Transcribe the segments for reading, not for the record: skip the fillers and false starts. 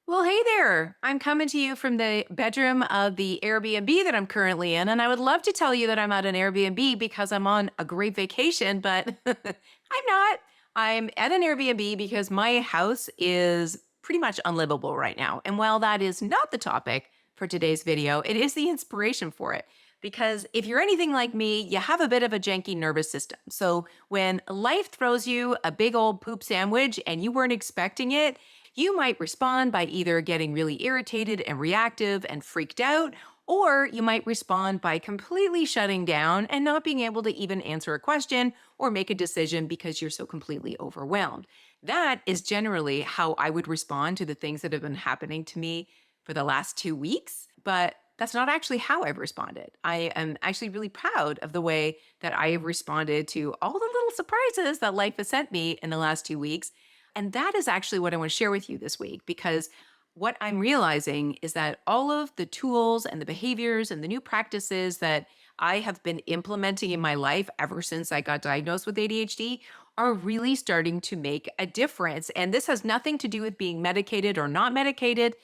Well, hey there. I'm coming to you from the bedroom of the Airbnb that I'm currently in. And I would love to tell you that I'm at an Airbnb because I'm on a great vacation, but I'm not. I'm at an Airbnb because my house is pretty much unlivable right now. And while that is not the topic for today's video, it is the inspiration for it. Because if you're anything like me, you have a bit of a janky nervous system. So when life throws you a big old poop sandwich and you weren't expecting it, you might respond by either getting really irritated and reactive and freaked out, or you might respond by completely shutting down and not being able to even answer a question or make a decision because you're so completely overwhelmed. That is generally how I would respond to the things that have been happening to me for the last 2 weeks. But that's not actually how I've responded. I am actually really proud of the way that I have responded to all the little surprises that life has sent me in the last 2 weeks. And that is actually what I want to share with you this week because what I'm realizing is that all of the tools and the behaviors and the new practices that I have been implementing in my life ever since I got diagnosed with ADHD are really starting to make a difference. And this has nothing to do with being medicated or not medicated.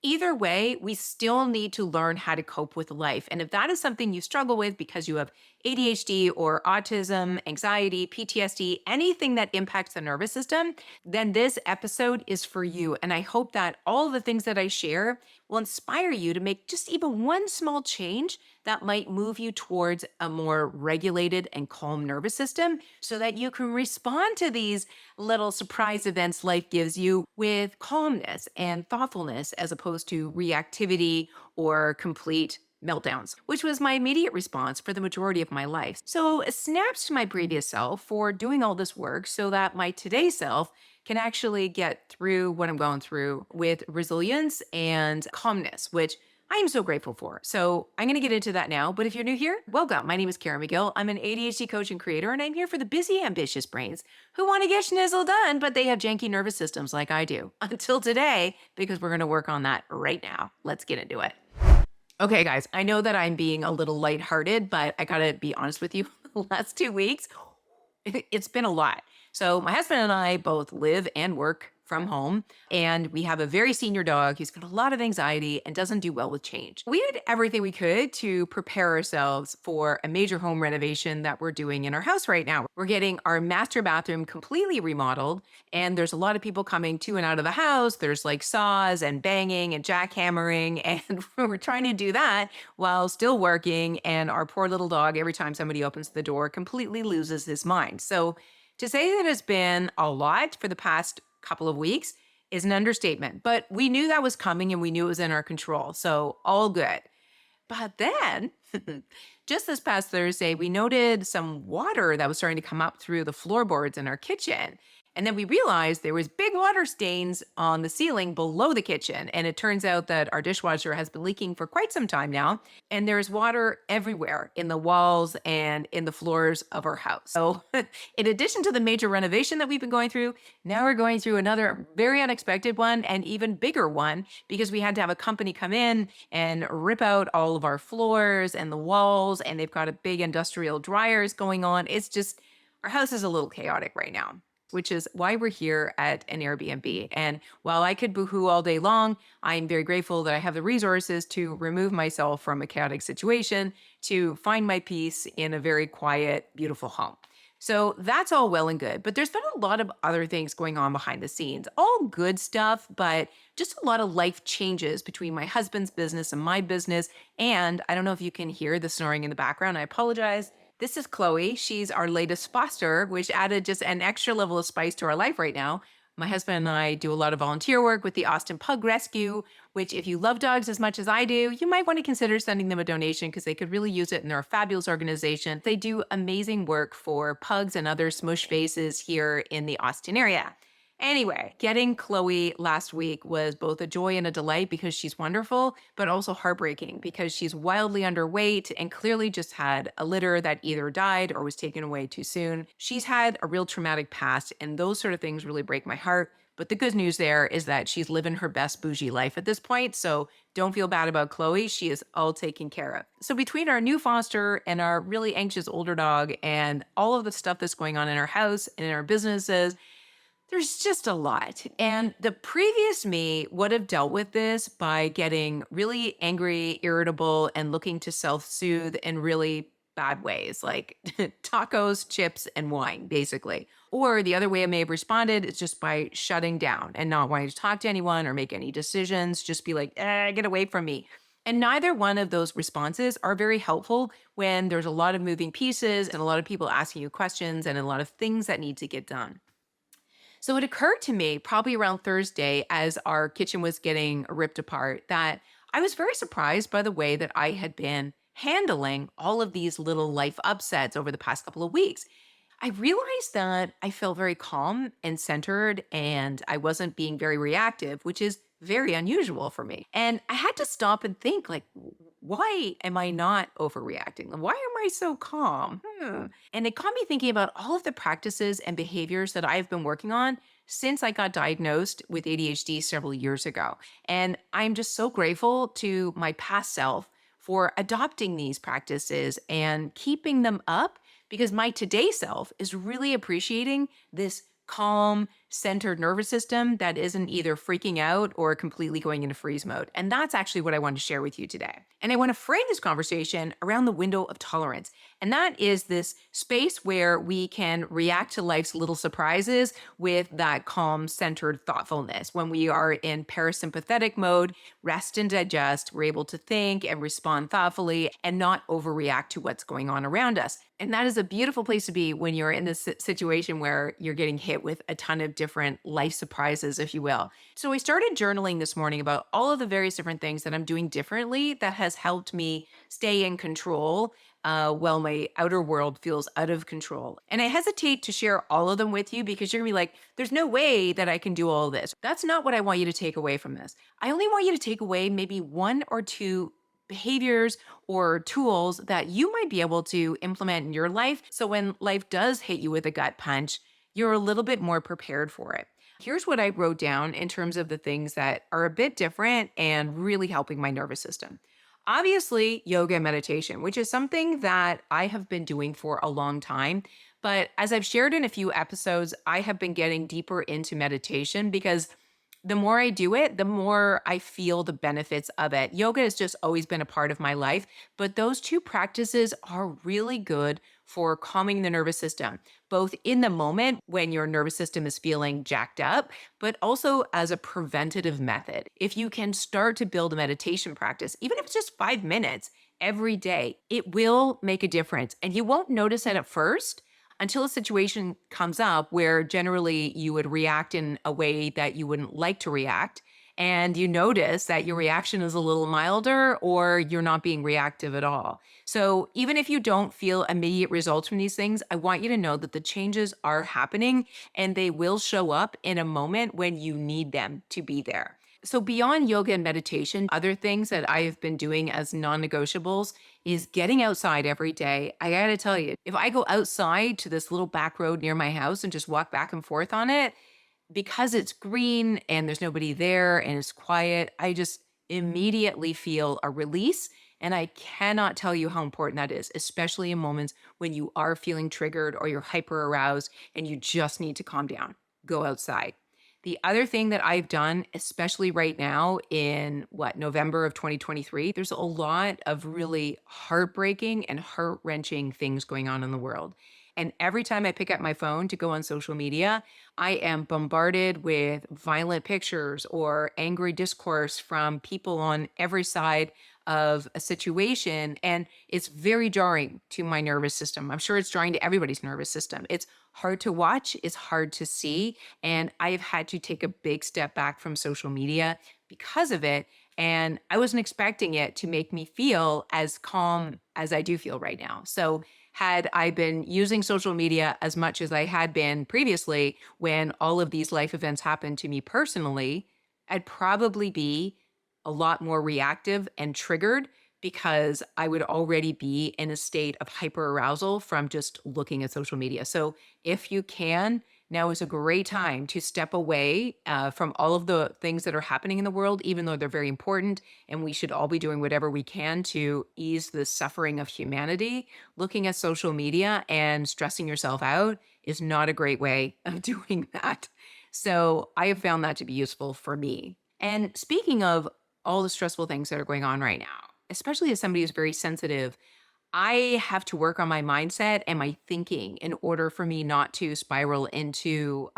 Either way, we still need to learn how to cope with life. And if that is something you struggle with because you have ADHD or autism, anxiety, PTSD, anything that impacts the nervous system, then this episode is for you. And I hope that all the things that I share will inspire you to make just even one small change that might move you towards a more regulated and calm nervous system so that you can respond to these little surprise events life gives you with calmness and thoughtfulness as opposed to reactivity or complete meltdowns, which was my immediate response for the majority of my life. So, snaps to my previous self for doing all this work so that my today self can actually get through what I'm going through with resilience and calmness, which I am so grateful for. So I'm going to get into that now. But if you're new here, welcome. My name is Karen McGill. I'm an ADHD coach and creator, and I'm here for the busy, ambitious brains who want to get schnizzle done, but they have janky nervous systems like I do. Until today, because we're going to work on that right now. Let's get into it. Okay, guys, I know that I'm being a little lighthearted, but I got to be honest with you. The last 2 weeks, it's been a lot. So my husband and I both live and work from home, and we have a very senior dog who's got a lot of anxiety and doesn't do well with change. We did everything we could to prepare ourselves for a major home renovation that we're doing in our house right now. We're getting our master bathroom completely remodeled, and there's a lot of people coming to and out of the house. There's like saws and banging and jackhammering, and we're trying to do that while still working. And our poor little dog, every time somebody opens the door, completely loses his mind. So to say that it's been a lot for the past couple of weeks is an understatement, but we knew that was coming and we knew it was in our control. So all good. But then just this past Thursday, we noted some water that was starting to come up through the floorboards in our kitchen. And then we realized there was big water stains on the ceiling below the kitchen. And it turns out that our dishwasher has been leaking for quite some time now. And there's water everywhere in the walls and in the floors of our house. So in addition to the major renovation that we've been going through, now we're going through another very unexpected one and even bigger one because we had to have a company come in and rip out all of our floors and the walls. And they've got a big industrial dryers going on. It's just, our house is a little chaotic right now, which is why we're here at an Airbnb. And while I could boohoo all day long, I'm very grateful that I have the resources to remove myself from a chaotic situation, to find my peace in a very quiet, beautiful home. So that's all well and good, but there's been a lot of other things going on behind the scenes, all good stuff, but just a lot of life changes between my husband's business and my business. And I don't know if you can hear the snoring in the background. I apologize. This is Chloe. She's our latest foster, which added just an extra level of spice to our life right now. My husband and I do a lot of volunteer work with the Austin Pug Rescue, which if you love dogs as much as I do, you might want to consider sending them a donation because they could really use it, and they're a fabulous organization. They do amazing work for pugs and other smush faces here in the Austin area. Anyway, getting Chloe last week was both a joy and a delight because she's wonderful, but also heartbreaking because she's wildly underweight and clearly just had a litter that either died or was taken away too soon. She's had a real traumatic past, and those sort of things really break my heart. But the good news there is that she's living her best bougie life at this point. So don't feel bad about Chloe. She is all taken care of. So between our new foster and our really anxious older dog and all of the stuff that's going on in our house and in our businesses, There's just a lot. And the previous me would have dealt with this by getting really angry, irritable, and looking to self soothe in really bad ways, like tacos, chips, and wine, basically. Or the other way I may have responded is just by shutting down and not wanting to talk to anyone or make any decisions, just be like, get away from me. And neither one of those responses are very helpful when there's a lot of moving pieces and a lot of people asking you questions and a lot of things that need to get done. So it occurred to me probably around Thursday as our kitchen was getting ripped apart that I was very surprised by the way that I had been handling all of these little life upsets over the past couple of weeks. I realized that I felt very calm and centered and I wasn't being very reactive, which is very unusual for me. And I had to stop and think like, why am I not overreacting? Why am I so calm? And it got me thinking about all of the practices and behaviors that I've been working on since I got diagnosed with ADHD several years ago. And I'm just so grateful to my past self for adopting these practices and keeping them up because my today self is really appreciating this calm, centered nervous system that isn't either freaking out or completely going into freeze mode. And that's actually what I want to share with you today. And I want to frame this conversation around the window of tolerance. And that is this space where we can react to life's little surprises with that calm, centered thoughtfulness. When we are in parasympathetic mode, rest and digest, we're able to think and respond thoughtfully and not overreact to what's going on around us. And that is a beautiful place to be when you're in this situation where you're getting hit with a ton of different life surprises, if you will. So I started journaling this morning about all of the various different things that I'm doing differently that has helped me stay in control while my outer world feels out of control. And I hesitate to share all of them with you because you're gonna be like, there's no way that I can do all this. That's not what I want you to take away from this. I only want you to take away maybe one or two behaviors or tools that you might be able to implement in your life. So when life does hit you with a gut punch, you're a little bit more prepared for it. Here's what I wrote down in terms of the things that are a bit different and really helping my nervous system. Obviously, yoga and meditation, which is something that I have been doing for a long time. But as I've shared in a few episodes, I have been getting deeper into meditation because the more I do it, the more I feel the benefits of it. Yoga has just always been a part of my life, but those two practices are really good for calming the nervous system, both in the moment when your nervous system is feeling jacked up, but also as a preventative method. If you can start to build a meditation practice, even if it's just 5 minutes every day, it will make a difference. And you won't notice it at first until a situation comes up where generally you would react in a way that you wouldn't like to react. And you notice that your reaction is a little milder or you're not being reactive at all. So even if you don't feel immediate results from these things, I want you to know that the changes are happening and they will show up in a moment when you need them to be there. So beyond yoga and meditation, other things that I have been doing as non-negotiables is getting outside every day. I gotta tell you, if I go outside to this little back road near my house and just walk back and forth on it, because it's green and there's nobody there and it's quiet, I just immediately feel a release. And I cannot tell you how important that is, especially in moments when you are feeling triggered or you're hyper aroused and you just need to calm down. Go outside. The other thing that I've done, especially right now in November of 2023, there's a lot of really heartbreaking and heart wrenching things going on in the world. And every time I pick up my phone to go on social media, I am bombarded with violent pictures or angry discourse from people on every side of a situation. And it's very jarring to my nervous system. I'm sure it's jarring to everybody's nervous system. It's hard to watch, it's hard to see. And I've had to take a big step back from social media because of it. And I wasn't expecting it to make me feel as calm as I do feel right now. So, had I been using social media as much as I had been previously when all of these life events happened to me personally, I'd probably be a lot more reactive and triggered because I would already be in a state of hyperarousal from just looking at social media. So if you can, now is a great time to step away from all of the things that are happening in the world, even though they're very important. And we should all be doing whatever we can to ease the suffering of humanity. Looking at social media and stressing yourself out is not a great way of doing that. So I have found that to be useful for me. And speaking of all the stressful things that are going on right now, especially as somebody who's very sensitive, I have to work on my mindset and my thinking in order for me not to spiral into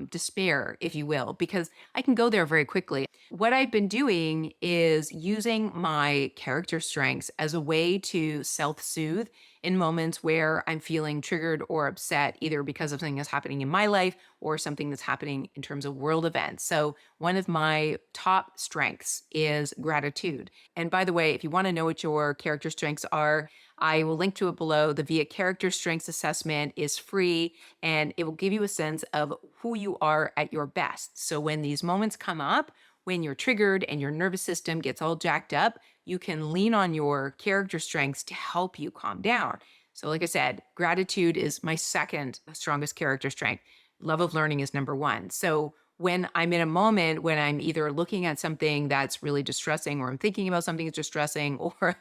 despair, if you will, because I can go there very quickly. What I've been doing is using my character strengths as a way to self soothe in moments where I'm feeling triggered or upset, either because of something that's happening in my life or something that's happening in terms of world events. So, one of my top strengths is gratitude. And by the way, if you want to know what your character strengths are, I will link to it below. The VIA Character Strengths Assessment is free and it will give you a sense of who you are at your best. So when these moments come up, when you're triggered and your nervous system gets all jacked up, you can lean on your character strengths to help you calm down. So, like I said, gratitude is my second strongest character strength. Love of learning is number one. So, when I'm in a moment when I'm either looking at something that's really distressing or I'm thinking about something that's distressing or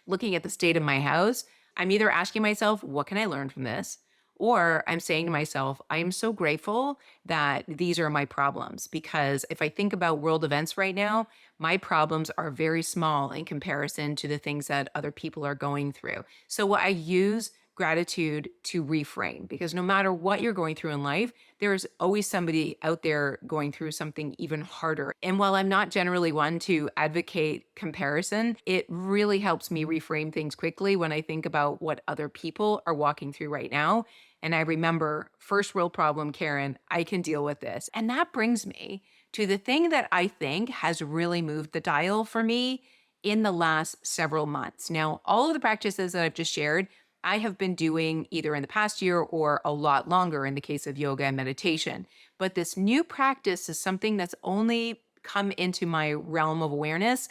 looking at the state of my house, I'm either asking myself, what can I learn from this? Or I'm saying to myself, I am so grateful that these are my problems. Because if I think about world events right now, my problems are very small in comparison to the things that other people are going through. So I use gratitude to reframe because no matter what you're going through in life, there's always somebody out there going through something even harder. And while I'm not generally one to advocate comparison, it really helps me reframe things quickly when I think about what other people are walking through right now. And I remember, first world problem, Karen, I can deal with this. And that brings me to the thing that I think has really moved the dial for me in the last several months. Now, all of the practices that I've just shared, I have been doing either in the past year or a lot longer in the case of yoga and meditation. But this new practice is something that's only come into my realm of awareness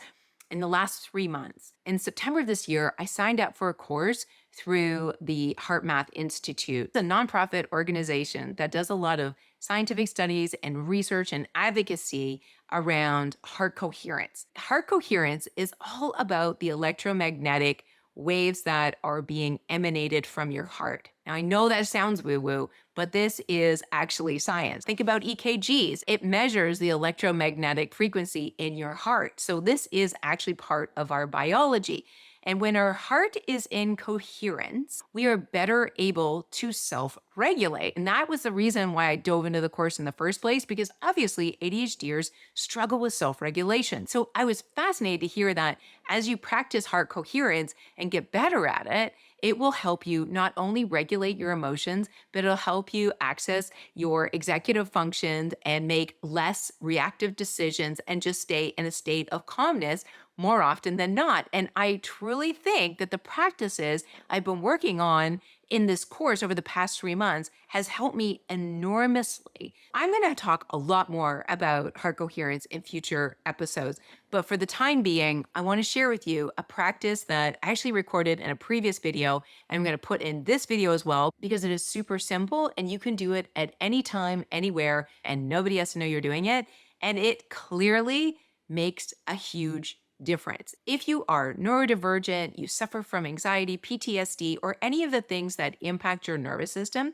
in the last 3 months. In September of this year, I signed up for a course through the Heart Math Institute, a nonprofit organization that does a lot of scientific studies and research and advocacy around heart coherence. Heart coherence is all about the electromagnetic waves that are being emanated from your heart. Now, I know that sounds woo woo, but this is actually science. Think about EKGs. It measures the electromagnetic frequency in your heart. So, this is actually part of our biology. And when our heart is in coherence, we are better able to self regulate. And that was the reason why I dove into the course in the first place, because obviously ADHDers struggle with self regulation. So I was fascinated to hear that as you practice heart coherence and get better at it, it will help you not only regulate your emotions, but it'll help you access your executive functions and make less reactive decisions and just stay in a state of calmness more often than not. And I truly think that the practices I've been working on in this course over the past 3 months has helped me enormously. I'm going to talk a lot more about heart coherence in future episodes, but for the time being, I want to share with you a practice that I actually recorded in a previous video. I'm going to put in this video as well because it is super simple and you can do it at any time, anywhere, and nobody has to know you're doing it. And it clearly makes a huge difference. If you are neurodivergent, you suffer from anxiety, PTSD, or any of the things that impact your nervous system,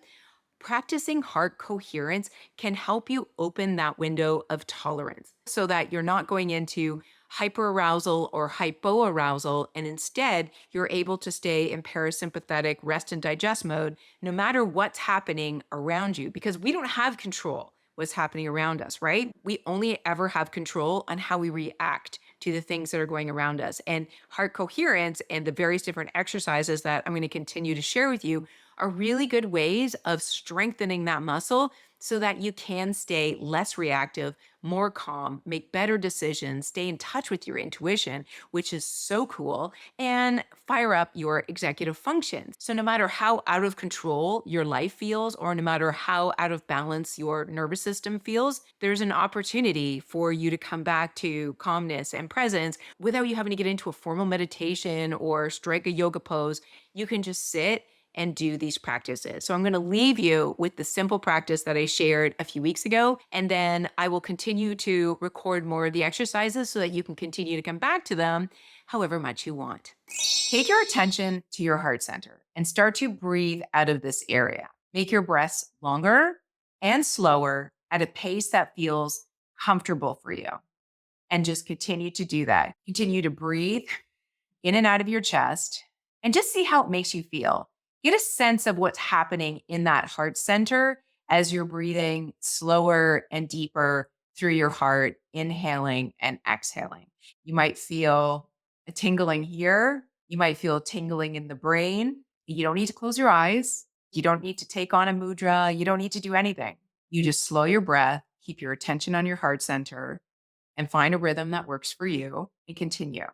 practicing heart coherence can help you open that window of tolerance so that you're not going into hyperarousal or hypoarousal, and instead you're able to stay in parasympathetic rest and digest mode no matter what's happening around you, because we don't have control what's happening around us, right? We only ever have control on how we react to the things that are going around us. And heart coherence and the various different exercises that I'm going to continue to share with you are really good ways of strengthening that muscle so that you can stay less reactive, more calm, make better decisions, stay in touch with your intuition, which is so cool, and fire up your executive functions. So, no matter how out of control your life feels, or no matter how out of balance your nervous system feels, there's an opportunity for you to come back to calmness and presence without you having to get into a formal meditation or strike a yoga pose. You can just sit and do these practices. So I'm going to leave you with the simple practice that I shared a few weeks ago, and then I will continue to record more of the exercises so that you can continue to come back to them however much you want. Take your attention to your heart center and start to breathe out of this area. Make your breaths longer and slower at a pace that feels comfortable for you. And just continue to do that. Continue to breathe in and out of your chest and just see how it makes you feel. Get a sense of what's happening in that heart center as you're breathing slower and deeper through your heart, inhaling and exhaling. You might feel a tingling here. You might feel a tingling in the brain. You don't need to close your eyes. You don't need to take on a mudra. You don't need to do anything. You just slow your breath, keep your attention on your heart center, and find a rhythm that works for you and continue.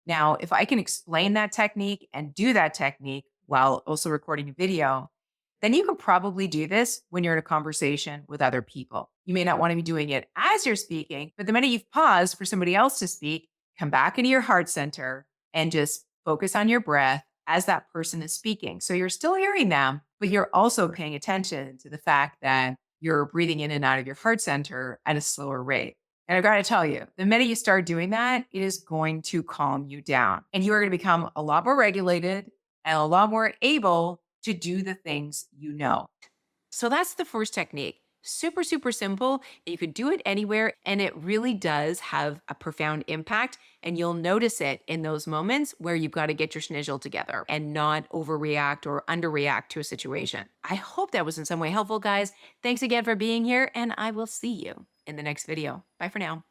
Now, if I can explain that technique and do that technique while also recording a video, then you can probably do this when you're in a conversation with other people. You may not want to be doing it as you're speaking, but the minute you've paused for somebody else to speak, come back into your heart center and just focus on your breath as that person is speaking. So you're still hearing them, but you're also paying attention to the fact that you're breathing in and out of your heart center at a slower rate. And I've got to tell you, the minute you start doing that, it is going to calm you down. And you are going to become a lot more regulated and a lot more able to do the things you know. So that's the first technique. Super, super simple. You could do it anywhere, and it really does have a profound impact. And you'll notice it in those moments where you've got to get your schnizzle together and not overreact or underreact to a situation. I hope that was in some way helpful, guys. Thanks again for being here, and I will see you in the next video. Bye for now.